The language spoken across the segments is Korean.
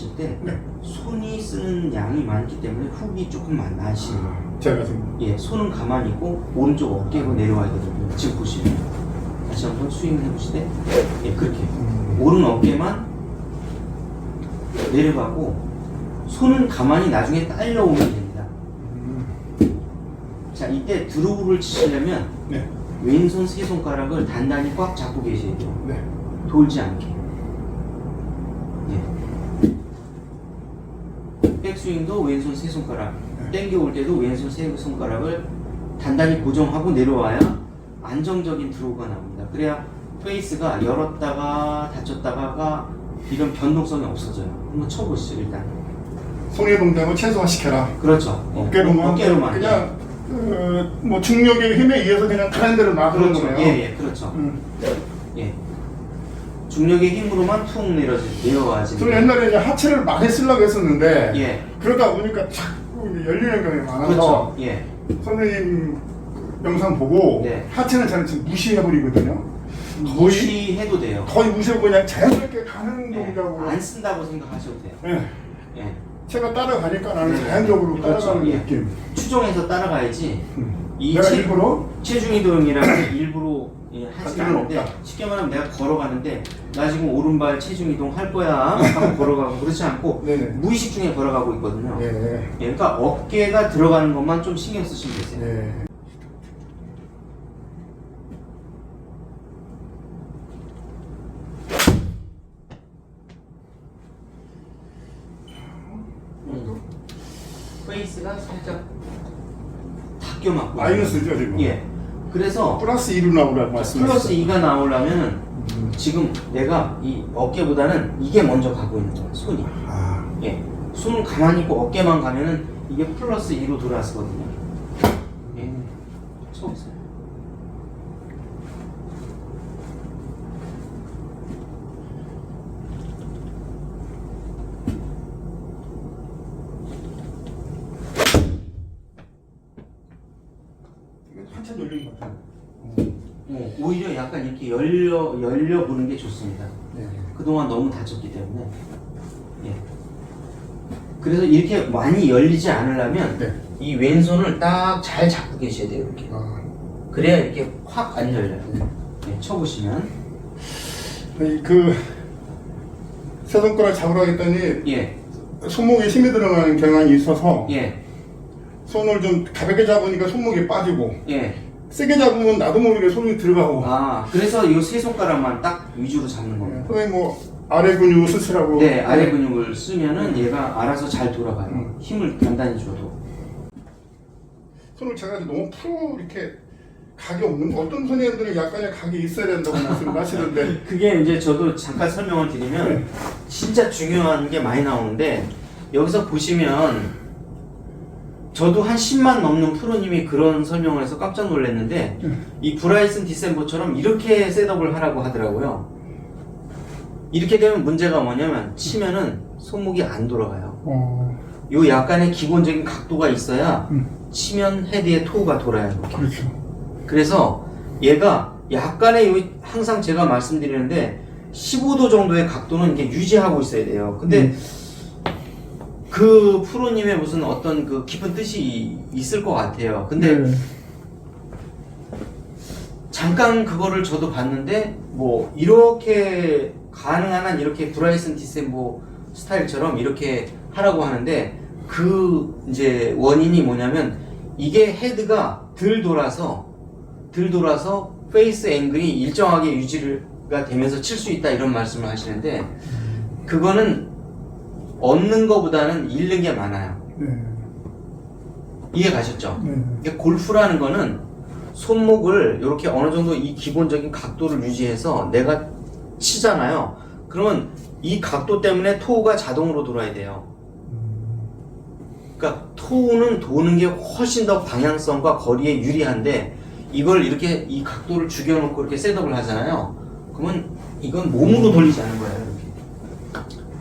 하실 때 네. 손이 쓰는 양이 많기 때문에 훅이 조금 나시네요. 제가 지금 예, 손은 가만히 있고 오른쪽 어깨가 내려와야 되거든요. 지금 보시면 다시 한번 스윙을 해보시되 예, 그렇게 오른 어깨만 내려가고 손은 가만히 나중에 딸려오면 됩니다. 자, 이때 드로우를 치시려면 네. 왼손 세 손가락을 단단히 꽉 잡고 계셔야 돼요. 네. 돌지 않게. 예. 백스윙도 왼손 세 손가락, 땡겨올 때도 왼손 세 손가락을 단단히 고정하고 내려와야 안정적인 드로우가 나옵니다. 그래야 페이스가 열었다가 닫혔다가가 이런 변동성이 없어져요. 한번 쳐보시죠, 일단. 손의 동작을 최소화시켜라. 그렇죠. 예. 어깨로만. 어깨로만. 그냥 뭐 중력의 힘에 의해서 그냥 가는 대로 놔두는 그렇죠. 거예요. 예, 그렇죠. 예. 중력의 힘으로만 툭 내려와야지. 저는 옛날에 이제 하체를 많이 쓰려고 했었는데 예. 그러다 보니까 자꾸 열리는 경우가 많아서 그렇죠. 예. 선생님 영상 보고 네. 하체는 저는 지금 무시해버리거든요. 무시해도 돼요. 거의 무시하고 그냥 자연스럽게 가는 예. 동작으로. 안 쓴다고 생각하셔도 돼요. 예. 예. 제가 따라가니까 나는 네. 자연적으로 그렇죠. 따라가는 예. 느낌. 추종해서 따라가야지. 이 내가 일부러 체중 이동이라는 일부러 예, 하지 필요는 않는데 없다. 쉽게 말하면 내가 걸어가는데 나 지금 오른발 체중 이동 할 거야 하고 걸어가고 그렇지 않고 네네. 무의식 중에 걸어가고 있거든요. 네. 예, 그러니까 어깨가 들어가는 것만 좀 신경 쓰시면 되세요. 네. 페이스가 살짝 닦여 맞고 마이너스죠 지금. 예. 그래서 플러스 2로 나오라고 말씀하셨어요. 플러스 2가 나오려면 지금 내가 이 어깨보다는 이게 먼저 가고 있는 거예요. 손이. 아. 예. 손 가만히 있고 어깨만 가면은 이게 플러스 2로 돌아서거든요. 예. 쳐보세요. 한참 열린 것 같아요. 오히려 약간 이렇게 열려 보는 게 좋습니다. 네. 그동안 너무 다쳤기 때문에. 예. 그래서 이렇게 많이 열리지 않으려면 네. 이 왼손을 딱 잘 잡고 계셔야 돼요. 이렇게. 아. 그래야 이렇게 확 안 열려요. 예, 쳐보시면. 세 손가락 잡으라 했더니 예, 손목에 힘이 들어가는 경향이 있어서 예, 손을 좀 가볍게 잡으니까 손목이 빠지고 예. 세게 잡으면 나도 모르게 손이 들어가고. 아, 그래서 이 세 손가락만 딱 위주로 잡는 겁니다. 선생님 뭐 아래 근육 수치라고. 네, 아래 근육을 쓰면은 얘가 알아서 잘 돌아가요. 힘을 단단히 줘도. 손을 제가 너무 프로 이렇게 각이 없는 어떤 선생님들은 약간의 각이 있어야 된다고 말씀을 하시는데 그게 이제 저도 잠깐 설명을 드리면 진짜 중요한 게 많이 나오는데 여기서 보시면 저도 한 10만 넘는 프로님이 그런 설명을 해서 깜짝 놀랐는데 이 브라이슨 디셈버처럼 이렇게 셋업을 하라고 하더라고요. 이렇게 되면 문제가 뭐냐면 치면은 손목이 안 돌아가요. 요 약간의 기본적인 각도가 있어야 치면 헤드의 토우가 돌아요. 이렇게. 그렇죠. 그래서 얘가 약간의 항상 제가 말씀드리는데 15도 정도의 각도는 이렇게 유지하고 있어야 돼요. 근데 그 프로님의 무슨 어떤 그 깊은 뜻이 있을 것 같아요. 근데 잠깐 그거를 저도 봤는데 뭐 이렇게 가능한 한 이렇게 브라이슨 디셈보 스타일처럼 이렇게 하라고 하는데 그 이제 원인이 뭐냐면 이게 헤드가 덜 돌아서 페이스 앵글이 일정하게 유지가 되면서 칠 수 있다 이런 말씀을 하시는데 그거는 얻는 것보다는 잃는 게 많아요. 이해 가셨죠? 그러니까 골프라는 거는 손목을 이렇게 어느 정도 이 기본적인 각도를 유지해서 내가 치잖아요. 그러면 이 각도 때문에 토우가 자동으로 돌아야 돼요. 그러니까 토우는 도는 게 훨씬 더 방향성과 거리에 유리한데 이걸 이렇게 이 각도를 죽여놓고 이렇게 셋업을 하잖아요. 그러면 이건 몸으로 돌리지 않은 거예요. 이렇게.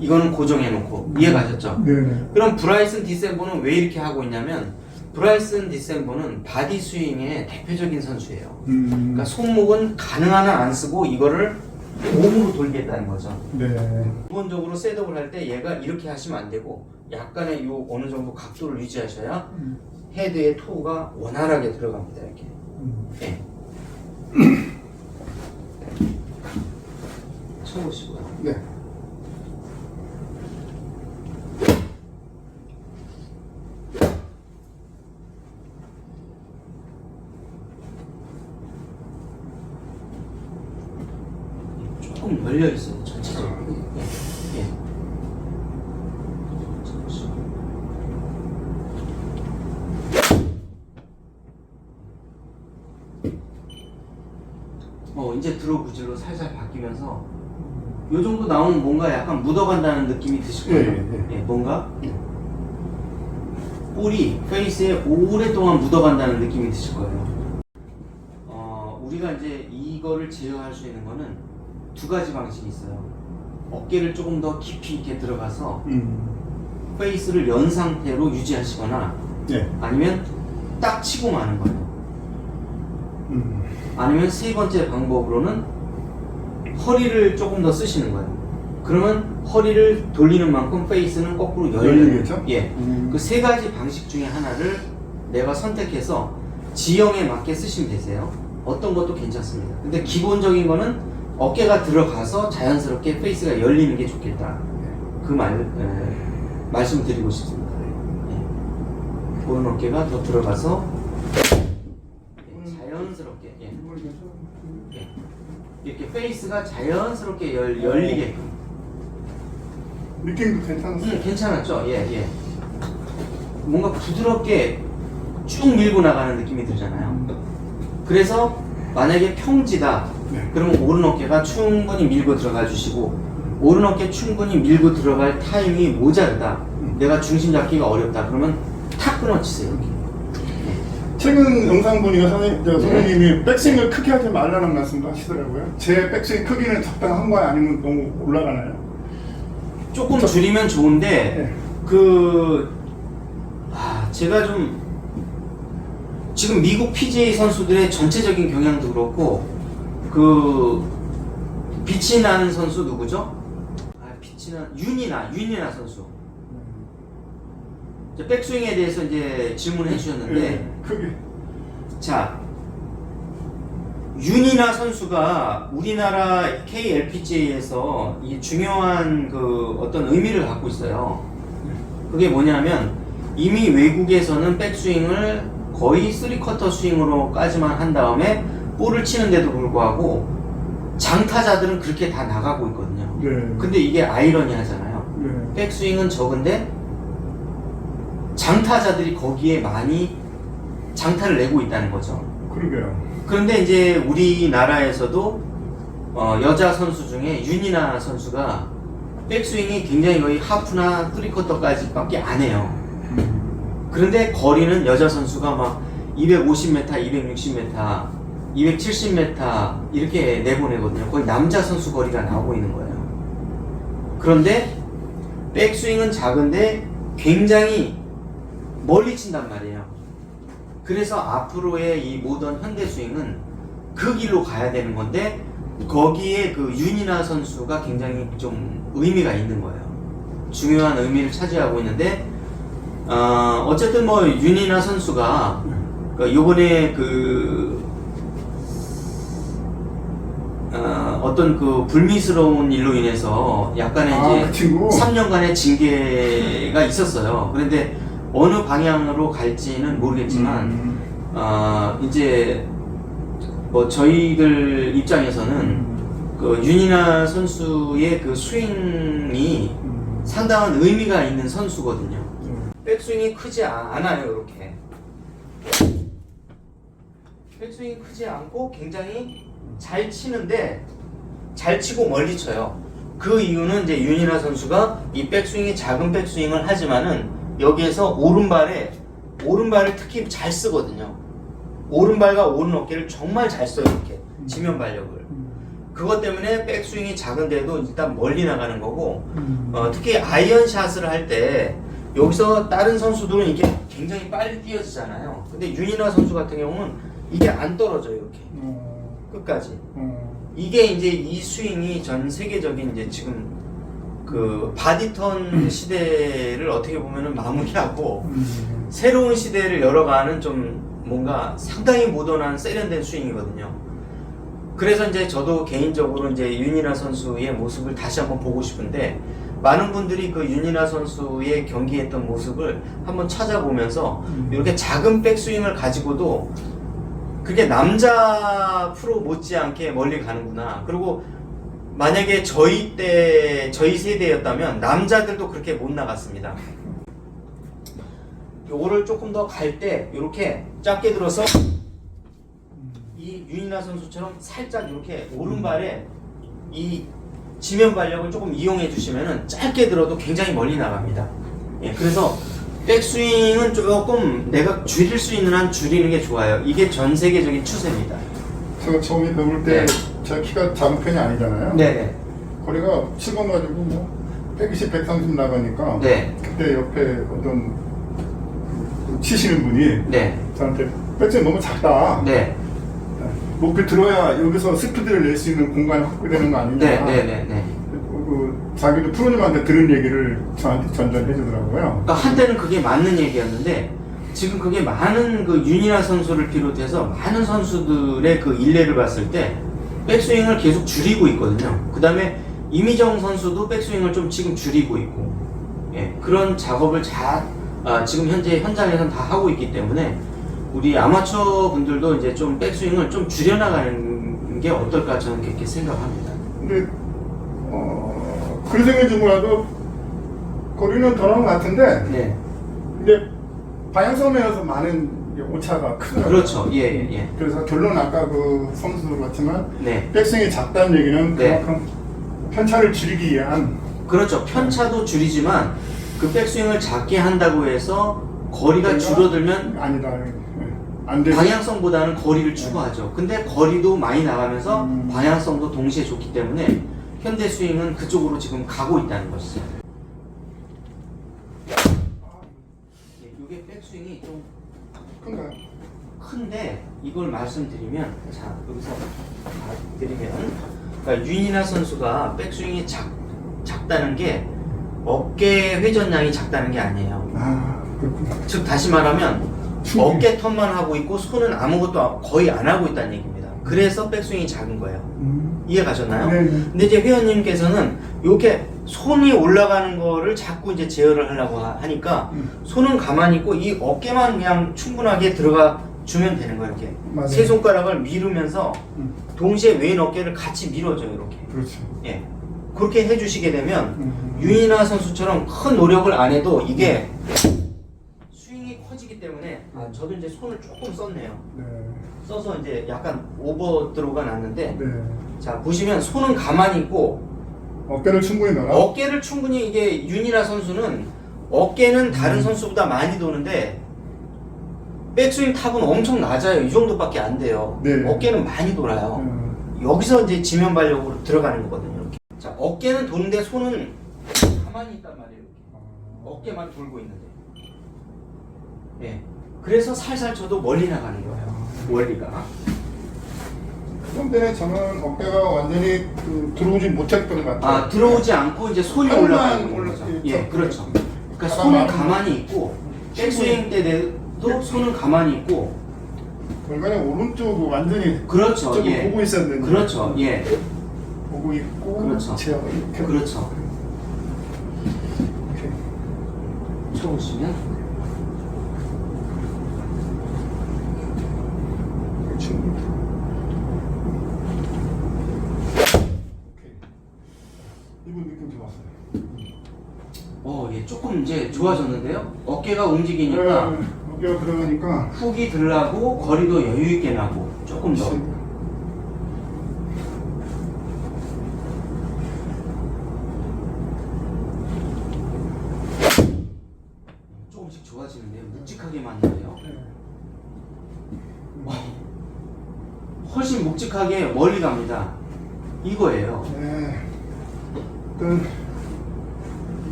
이거는 고정해놓고 이해 가셨죠? 네. 그럼 브라이슨 디셈보는 왜 이렇게 하고 있냐면 브라이슨 디셈보는 바디 스윙의 대표적인 선수예요. 그러니까 손목은 가능한 한 안 쓰고 이거를 몸으로 돌겠다는 거죠. 네. 기본적으로 셋업을 할 때 얘가 이렇게 하시면 안 되고 약간의 요 어느 정도 각도를 유지하셔야 헤드의 토우가 원활하게 들어갑니다. 이렇게. 네. 쳐보시고요. 네. 조금 열려 있어요. 전체적으로. 예. 예. 쳐보시고. 이제 드로 구질로 살살 바뀌면서 요 정도 나오면 뭔가 약간 묻어간다는 느낌이 드실 거예요. 예, 뭔가 볼이 페이스에 오랫동안 묻어간다는 느낌이 드실 거예요. 우리가 이제 이거를 제어할 수 있는 거는 두 가지 방식이 있어요. 어깨를 조금 더 깊이 있게 들어가서 페이스를 연 상태로 유지하시거나 네. 아니면 딱 치고 마는 거예요. 아니면 세 번째 방법으로는 허리를 조금 더 쓰시는 거예요. 그러면 허리를 돌리는 만큼 페이스는 거꾸로 열리겠죠? 예. 그 세 가지 방식 중에 하나를 내가 선택해서 지형에 맞게 쓰시면 되세요. 어떤 것도 괜찮습니다. 근데 기본적인 거는 어깨가 들어가서 자연스럽게 페이스가 열리는 게 좋겠다. 그 말씀드리고 싶습니다. 예. 오른 어깨가 더 들어가서 자연스럽게 이렇게 페이스가 자연스럽게 열리게끔. 느낌도 괜찮았어요? 괜찮았죠? 예. 뭔가 부드럽게 쭉 밀고 나가는 느낌이 들잖아요. 그래서 만약에 평지다. 네. 그러면 오른 어깨가 충분히 밀고 들어가 주시고 오른 어깨 충분히 밀고 들어갈 타임이 모자르다. 내가 중심 잡기가 어렵다. 그러면 탁 끊어치세요. 이렇게. 최근 영상 보니까 선생님이 백스윙을 크게 하지 말라는 말씀도 하시더라고요. 제 백스윙 크기는 적당한 거야? 아니면 너무 올라가나요? 조금 줄이면 좋은데 제가 좀 지금 미국 PGA 선수들의 전체적인 경향도 그렇고 빛이 나는 선수 누구죠? 빛이 난 윤이나 선수. 백스윙에 대해서 이제 질문해 주셨는데 크게. 자, 윤이나 선수가 우리나라 KLPGA에서 이 중요한 어떤 의미를 갖고 있어요. 그게 뭐냐면 이미 외국에서는 백스윙을 거의 3쿼터 스윙으로까지만 한 다음에 볼을 치는데도 불구하고 장타자들은 그렇게 다 나가고 있거든요. 네. 근데 이게 아이러니하잖아요. 네. 백스윙은 적은데 장타자들이 거기에 많이 장타를 내고 있다는 거죠. 그러게요. 그런데 이제 우리나라에서도 여자 선수 중에 윤이나 선수가 백스윙이 굉장히 거의 하프나 3쿼터까지밖에 안 해요. 그런데 거리는 여자 선수가 막 250m, 260m, 270m 이렇게 내보내거든요. 거의 남자 선수 거리가 나오고 있는 거예요. 그런데 백스윙은 작은데 굉장히 멀리 친단 말이에요. 그래서 앞으로의 이 모던 현대 스윙은 그 길로 가야 되는 건데 거기에 윤이나 선수가 굉장히 좀 의미가 있는 거예요. 중요한 의미를 차지하고 있는데 어쨌든 윤이나 선수가 요번에 어떤 불미스러운 일로 인해서 약간의 이제 3년간의 징계가 있었어요. 그런데 어느 방향으로 갈지는 모르겠지만 이제 저희들 입장에서는 윤이나 선수의 스윙이 상당한 의미가 있는 선수거든요. 백스윙이 크지 않아요. 이렇게 백스윙이 크지 않고 굉장히 잘 치는데 잘 치고 멀리 쳐요. 그 이유는 이제 윤이나 선수가 이 백스윙이 작은 백스윙을 하지만은 여기에서 오른발을 특히 잘 쓰거든요. 오른발과 오른 어깨를 정말 잘 써요. 이렇게 지면 발력을. 그것 때문에 백스윙이 작은데도 일단 멀리 나가는 거고 특히 아이언샷을 할 때 여기서 다른 선수들은 이게 굉장히 빨리 뛰어지잖아요. 근데 윤이나 선수 같은 경우는 이게 안 떨어져요. 이렇게 끝까지. 이게 이제 이 스윙이 전 세계적인 이제 지금 그 바디턴 시대를 어떻게 보면은 마무리하고 새로운 시대를 열어가는 좀 뭔가 상당히 모던한 세련된 스윙이거든요. 그래서 이제 저도 개인적으로 이제 윤이나 선수의 모습을 다시 한번 보고 싶은데, 많은 분들이 그 윤이나 선수의 경기했던 모습을 한번 찾아보면서 이렇게 작은 백스윙을 가지고도 그게 남자 프로 못지않게 멀리 가는구나. 그리고 만약에 저희 세대였다면 남자들도 그렇게 못 나갔습니다. 요거를 조금 더 갈 때 이렇게 작게 들어서 이 윤이나 선수처럼 살짝 이렇게 오른발에 이 지면 발력을 조금 이용해 주시면은 짧게 들어도 굉장히 멀리 나갑니다. 예, 그래서 백스윙은 조금 내가 줄일 수 있는 한 줄이는 게 좋아요. 이게 전 세계적인 추세입니다. 제가 처음에 배울 때 네. 제가 키가 작은 편이 아니잖아요. 네네. 거리가 7번 가지고 뭐 120, 130 나가니까 네. 그때 옆에 어떤 그 치시는 분이 네. 저한테 백스윙 너무 작다. 네. 높이 들어야 여기서 스피드를 낼 수 있는 공간이 확보되는 거 아니냐. 네네네. 자기도 프로님한테 들은 얘기를 저한테 전달해 주더라고요. 그러니까 한때는 그게 맞는 얘기였는데 지금 그게 많은 그 윤이나 선수를 비롯해서 많은 선수들의 그 일례를 봤을 때 백스윙을 계속 줄이고 있거든요. 그 다음에 이미정 선수도 백스윙을 좀 지금 줄이고 있고, 예, 그런 작업을 지금 현재 현장에서는 다 하고 있기 때문에 우리 아마추어 분들도 이제 좀 백스윙을 좀 줄여나가는 게 어떨까 저는 그렇게 생각합니다. 근데 그런 생각이 좀 몰라도 거리는 덜한 것 같은데 네. 근데 방향성에서 많은 오차가 크더라고요. 그렇죠. 예. 그래서 결론 아까 그 선수도 그렇지만 네. 백스윙이 작다는 얘기는 네. 그만큼 편차를 줄이기 위한 그렇죠. 편차도 줄이지만 그 백스윙을 작게 한다고 해서 거리가 줄어들면 아니다. 안 되죠. 방향성보다는 거리를 추구하죠. 근데 거리도 많이 나가면서 방향성도 동시에 좋기 때문에 현대 스윙은 그쪽으로 지금 가고 있다는 것이죠. 이게 백스윙이 좀 큰가요? 큰데 이걸 말씀드리면, 자 여기서 드리면, 그러니까 윤이나 선수가 백스윙이 작다는 게 어깨 회전량이 작다는 게 아니에요. 아 그렇구나. 즉 다시 말하면 어깨 턴만 하고 있고 손은 아무것도 거의 안 하고 있다는 얘기입니다. 그래서 백스윙이 작은 거예요. 이해 가셨나요? 네. 근데 이제 회원님께서는 이렇게 손이 올라가는 거를 자꾸 이제 제어를 하려고 하니까 손은 가만히 있고 이 어깨만 그냥 충분하게 들어가 주면 되는 거예요. 이렇게 맞아요. 세 손가락을 미루면서 동시에 왼 어깨를 같이 밀어줘요. 이렇게. 그렇죠. 예. 그렇게 해주시게 되면 윤이나 선수처럼 큰 노력을 안 해도 이게 스윙이 커지기 때문에, 저도 이제 손을 조금 썼네요. 네. 써서 이제 약간 오버드로우가 났는데, 네. 자 보시면 손은 가만히 있고 어깨를 충분히 넣어. 어깨를 충분히, 이게 윤이나 선수는 어깨는 다른 선수보다 많이 도는데 백스윙 탑은 엄청 낮아요. 이 정도밖에 안 돼요. 네. 어깨는 많이 돌아요. 여기서 이제 지면 발력으로 들어가는 거거든요. 이렇게. 자 어깨는 도는데 손은 가만히 있단 말이에요. 이렇게. 어깨만 돌고 있는데. 예. 그래서 살살 쳐도 멀리 나가는 거예요. 원리가. 그런데 저는 어깨가 완전히 들어오지 못했던 것 같아요. 들어오지 않고 이제 손이 팔만 올라가는 거죠. 올라가요. 예, 그렇죠. 그러니까 가다가 손은 가만히 있고 백스윙 때도 손은 가만히 있고. 결과는 오른쪽 완전히 그렇죠. 저쪽을 예. 보고 있었는데. 그렇죠. 예. 보고 있고. 그렇죠. 제가 이렇게. 그렇죠. 이렇게. 쳐보시면 충분히. 이분 느낌 좋았어요. 예, 조금 이제 좋아졌는데요. 어깨가 움직이니까 네, 어깨가 들어가니까. 훅이 들라고 거리도 여유 있게 나고 조금 더. 조금씩 좋아지는데요. 묵직하게 맞는데요. 훨씬 묵직하게 멀리 갑니다. 이거예요. 네.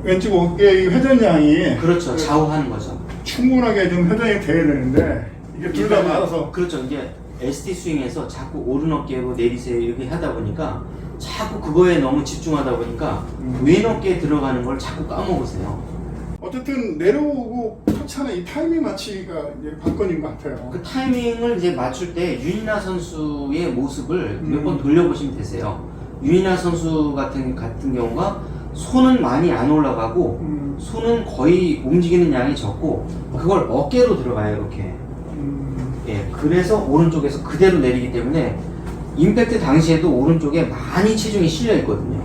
왼쪽 어깨의 회전량이 그렇죠. 좌우하는 거죠. 충분하게 좀 회전이 돼야 되는데 이게 둘 다 맞아서 그렇죠. 이게 ST 스윙에서 자꾸 오른 어깨로 내리세요 이렇게 하다 보니까 자꾸 그거에 너무 집중하다 보니까 왼 어깨에 들어가는 걸 자꾸 까먹으세요. 어쨌든 내려오고 터치하는 이 타이밍 맞추기가 이제 관건인 것 같아요. 그 타이밍을 이제 맞출 때 윤이나 선수의 모습을 몇 번 돌려보시면 되세요. 윤이나 선수 같은 경우가 손은 많이 안 올라가고 손은 거의 움직이는 양이 적고 그걸 어깨로 들어가요 이렇게. 예, 그래서 오른쪽에서 그대로 내리기 때문에 임팩트 당시에도 오른쪽에 많이 체중이 실려 있거든요.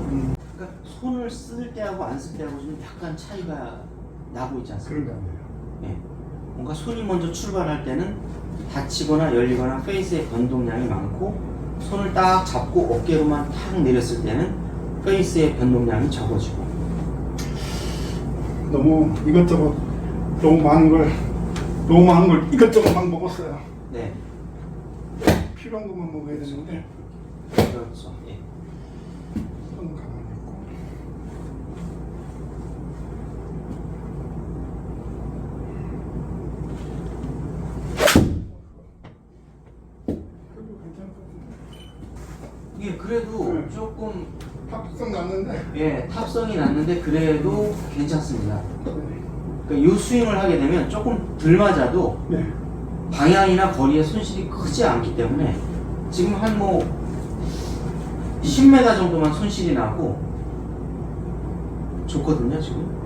그러니까 손을 쓸 때하고 안 쓸 때하고 좀 약간 차이가 나고 있지 않습니까? 그런 거 같네요. 예, 뭔가 손이 먼저 출발할 때는 닫히거나 열리거나 페이스의 변동량이 많고 손을 딱 잡고 어깨로만 탁 내렸을 때는 페이스의 변동량이 적어지고. 너무 이것저것 너무 많은 걸 이것저것 막 먹었어요. 네, 필요한 것만 먹어야 되는데 그렇죠. 예. 손 가만히 있고. 그래도 괜찮을 것 같은데. 예, 그래도 네. 조금 탑성 났는데. 예, 탑성이 났는데 그래도 괜찮습니다. 네. 그러니까 이 스윙을 하게 되면 조금 덜 맞아도 네. 방향이나 거리에 손실이 크지 않기 때문에 지금 한 뭐 10m 정도만 손실이 나고 좋거든요 지금.